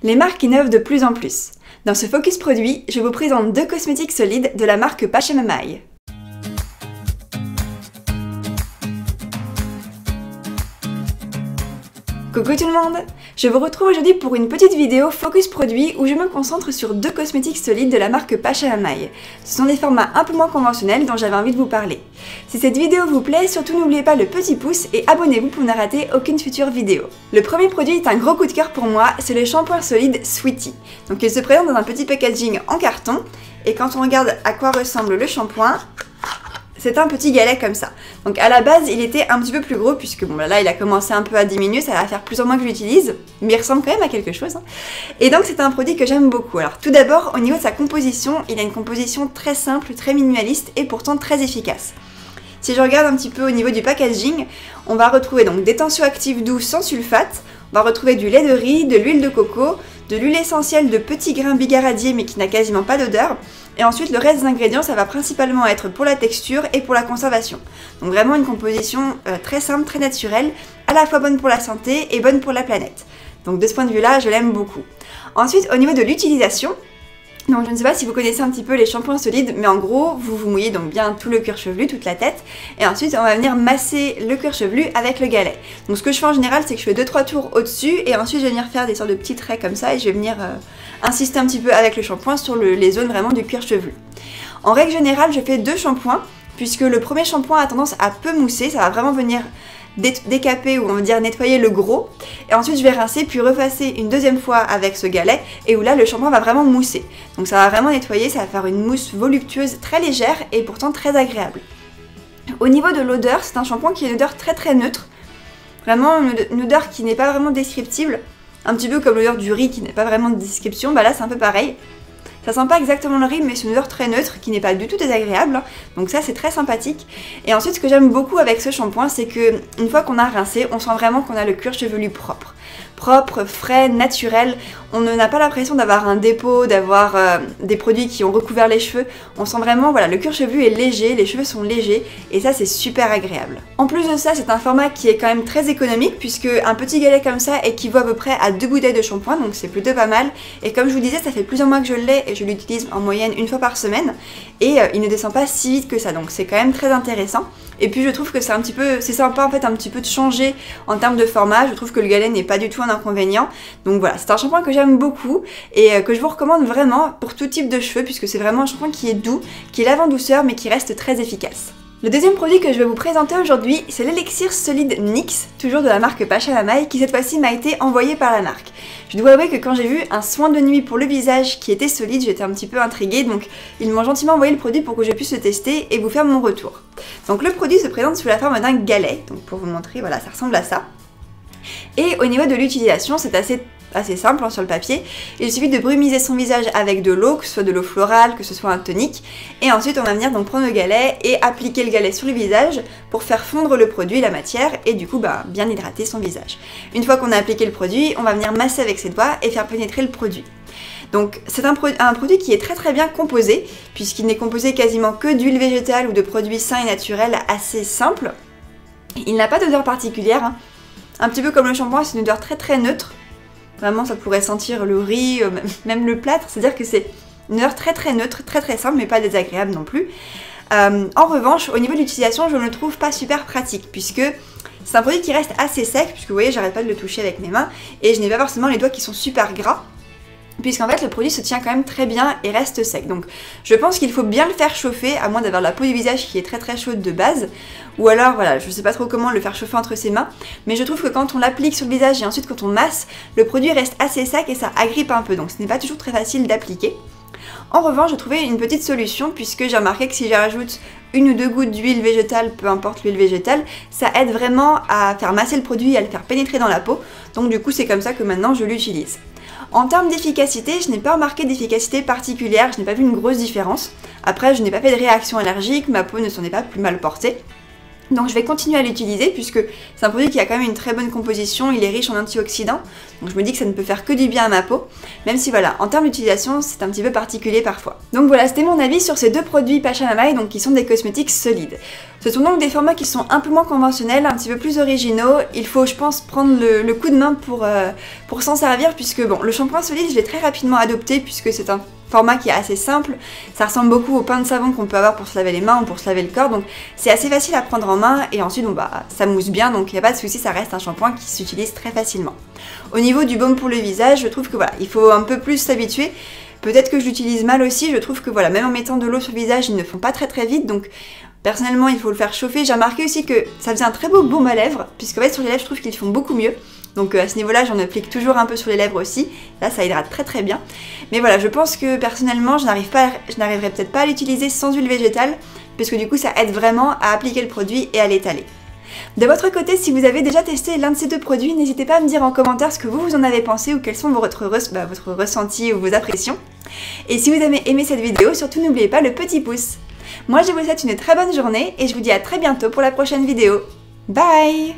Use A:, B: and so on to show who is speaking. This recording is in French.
A: Les marques innovent de plus en plus. Dans ce focus produit, je vous présente 2 cosmétiques solides de la marque Pachamamaï. Coucou tout le monde! Je vous retrouve aujourd'hui pour une petite vidéo focus produit où je me concentre sur 2 cosmétiques solides de la marque Pachamamaï. Ce sont des formats un peu moins conventionnels dont j'avais envie de vous parler. Si cette vidéo vous plaît, surtout n'oubliez pas le petit pouce et abonnez-vous pour ne rater aucune future vidéo. Le premier produit est un gros coup de cœur pour moi, c'est le shampoing solide Sweetie. Donc il se présente dans un petit packaging en carton et quand on regarde à quoi ressemble le shampoing, c'est un petit galet comme ça. Donc à la base, il était un petit peu plus gros puisque bon là, il a commencé un peu à diminuer, ça va faire plusieurs mois que je l'utilise, mais il ressemble quand même à quelque chose. Et donc c'est un produit que j'aime beaucoup. Alors tout d'abord, au niveau de sa composition, il a une composition très simple, très minimaliste et pourtant très efficace. Si je regarde un petit peu au niveau du packaging, on va retrouver donc des tensioactifs doux sans sulfate, on va retrouver du lait de riz, de l'huile de coco, de l'huile essentielle de petits grains bigaradier mais qui n'a quasiment pas d'odeur. Et ensuite, le reste des ingrédients, ça va principalement être pour la texture et pour la conservation. Donc vraiment une composition très simple, très naturelle, à la fois bonne pour la santé et bonne pour la planète. Donc de ce point de vue-là, je l'aime beaucoup. Ensuite, au niveau de l'utilisation, donc je ne sais pas si vous connaissez un petit peu les shampoings solides, mais en gros, vous mouillez donc bien tout le cuir chevelu, toute la tête, et ensuite on va venir masser le cuir chevelu avec le galet. Donc ce que je fais en général, c'est que je fais 2-3 tours au-dessus, et ensuite je vais venir faire des sortes de petits traits comme ça, et je vais venir insister un petit peu avec le shampoing sur les zones vraiment du cuir chevelu. En règle générale, je fais 2 shampoings, puisque le premier shampoing a tendance à peu mousser, ça va vraiment venir décaper ou on va dire nettoyer le gros, et ensuite je vais rincer puis repasser une deuxième fois avec ce galet et où là le shampoing va vraiment mousser. Donc ça va vraiment nettoyer, ça va faire une mousse voluptueuse très légère et pourtant très agréable. Au niveau de l'odeur, c'est un shampoing qui a une odeur très neutre, vraiment une odeur qui n'est pas vraiment descriptible, un petit peu comme l'odeur du riz qui n'est pas vraiment de description, bah là c'est un peu pareil. Ça sent pas exactement le riz, mais c'est une odeur très neutre qui n'est pas du tout désagréable. Donc ça, c'est très sympathique. Et ensuite, ce que j'aime beaucoup avec ce shampoing, c'est que une fois qu'on a rincé, on sent vraiment qu'on a le cuir chevelu propre. Propre, frais, naturel. On n'a pas l'impression d'avoir un dépôt, d'avoir des produits qui ont recouvert les cheveux. On sent vraiment, voilà, le cuir chevelu est léger, les cheveux sont légers et ça c'est super agréable. En plus de ça, c'est un format qui est quand même très économique puisque un petit galet comme ça équivaut à peu près à 2 bouteilles de shampoing, donc c'est plutôt pas mal. Et comme je vous disais, ça fait plusieurs mois que je l'ai et je l'utilise en moyenne 1 fois par semaine et il ne descend pas si vite que ça, donc c'est quand même très intéressant. Et puis je trouve que c'est sympa en fait un petit peu de changer en termes de format, je trouve que le galet n'est pas du tout un inconvénient. Donc voilà, c'est un shampoing que j'aime beaucoup et que je vous recommande vraiment pour tout type de cheveux puisque c'est vraiment un shampoing qui est doux, qui est lavant-douceur mais qui reste très efficace. Le deuxième produit que je vais vous présenter aujourd'hui, c'est l'élixir solide NYX, toujours de la marque Pachamamaï, qui cette fois-ci m'a été envoyé par la marque. Je dois avouer que quand j'ai vu un soin de nuit pour le visage qui était solide, j'étais un petit peu intriguée, donc ils m'ont gentiment envoyé le produit pour que je puisse le tester et vous faire mon retour. Donc le produit se présente sous la forme d'un galet, donc pour vous montrer, voilà, ça ressemble à ça. Et au niveau de l'utilisation, c'est assez simple hein, sur le papier. Il suffit de brumiser son visage avec de l'eau, que ce soit de l'eau florale, que ce soit un tonique. Et ensuite, on va venir donc prendre le galet et appliquer le galet sur le visage pour faire fondre le produit, la matière, et du coup bien hydrater son visage. Une fois qu'on a appliqué le produit, on va venir masser avec ses doigts et faire pénétrer le produit. Donc c'est un produit qui est très bien composé, puisqu'il n'est composé quasiment que d'huile végétale ou de produits sains et naturels assez simples. Il n'a pas d'odeur particulière, hein. Un petit peu comme le shampoing, c'est une odeur très neutre. Vraiment, ça pourrait sentir le riz, même le plâtre. C'est-à-dire que c'est une odeur très neutre, très simple, mais pas désagréable non plus. En revanche, au niveau de l'utilisation, je ne le trouve pas super pratique, puisque c'est un produit qui reste assez sec, puisque vous voyez, j'arrête pas de le toucher avec mes mains, et je n'ai pas forcément les doigts qui sont super gras. Puisqu'en fait le produit se tient quand même très bien et reste sec. Donc je pense qu'il faut bien le faire chauffer, à moins d'avoir la peau du visage qui est très chaude de base. Ou alors voilà, je sais pas trop comment le faire chauffer entre ses mains. Mais je trouve que quand on l'applique sur le visage et ensuite quand on masse, le produit reste assez sec et ça agrippe un peu. Donc ce n'est pas toujours très facile d'appliquer. En revanche, j'ai trouvé une petite solution puisque j'ai remarqué que si j'ajoute 1 ou 2 gouttes d'huile végétale, peu importe l'huile végétale, ça aide vraiment à faire masser le produit et à le faire pénétrer dans la peau. Donc du coup c'est comme ça que maintenant je l'utilise. En termes d'efficacité, je n'ai pas remarqué d'efficacité particulière, je n'ai pas vu une grosse différence. Après, je n'ai pas fait de réaction allergique, ma peau ne s'en est pas plus mal portée. Donc je vais continuer à l'utiliser puisque c'est un produit qui a quand même une très bonne composition, il est riche en antioxydants, donc je me dis que ça ne peut faire que du bien à ma peau, même si voilà, en termes d'utilisation, c'est un petit peu particulier parfois. Donc voilà, c'était mon avis sur ces deux produits Pachamamaï, donc qui sont des cosmétiques solides. Ce sont donc des formats qui sont un peu moins conventionnels, un petit peu plus originaux. Il faut, je pense, prendre le coup de main pour s'en servir, puisque bon, le shampoing solide, je l'ai très rapidement adopté, puisque c'est un format qui est assez simple. Ça ressemble beaucoup au pain de savon qu'on peut avoir pour se laver les mains ou pour se laver le corps, donc c'est assez facile à prendre en main, et ensuite, bon, bah, ça mousse bien, donc il n'y a pas de souci, ça reste un shampoing qui s'utilise très facilement. Au niveau du baume pour le visage, je trouve que voilà, il faut un peu plus s'habituer. Peut-être que je l'utilise mal aussi, je trouve que voilà, même en mettant de l'eau sur le visage, ils ne font pas très vite, donc personnellement, il faut le faire chauffer. J'ai remarqué aussi que ça faisait un très beau baume à lèvres, puisque en fait, sur les lèvres, je trouve qu'ils font beaucoup mieux. Donc à ce niveau-là, j'en applique toujours un peu sur les lèvres aussi. Là, ça hydrate très bien. Mais voilà, je pense que personnellement, je n'arriverai peut-être pas à l'utiliser sans huile végétale, puisque du coup, ça aide vraiment à appliquer le produit et à l'étaler. De votre côté, si vous avez déjà testé l'un de ces deux produits, n'hésitez pas à me dire en commentaire ce que vous en avez pensé ou quels sont votre ressenti ou vos impressions. Et si vous avez aimé cette vidéo, surtout n'oubliez pas le petit pouce. Moi, je vous souhaite une très bonne journée et je vous dis à très bientôt pour la prochaine vidéo. Bye!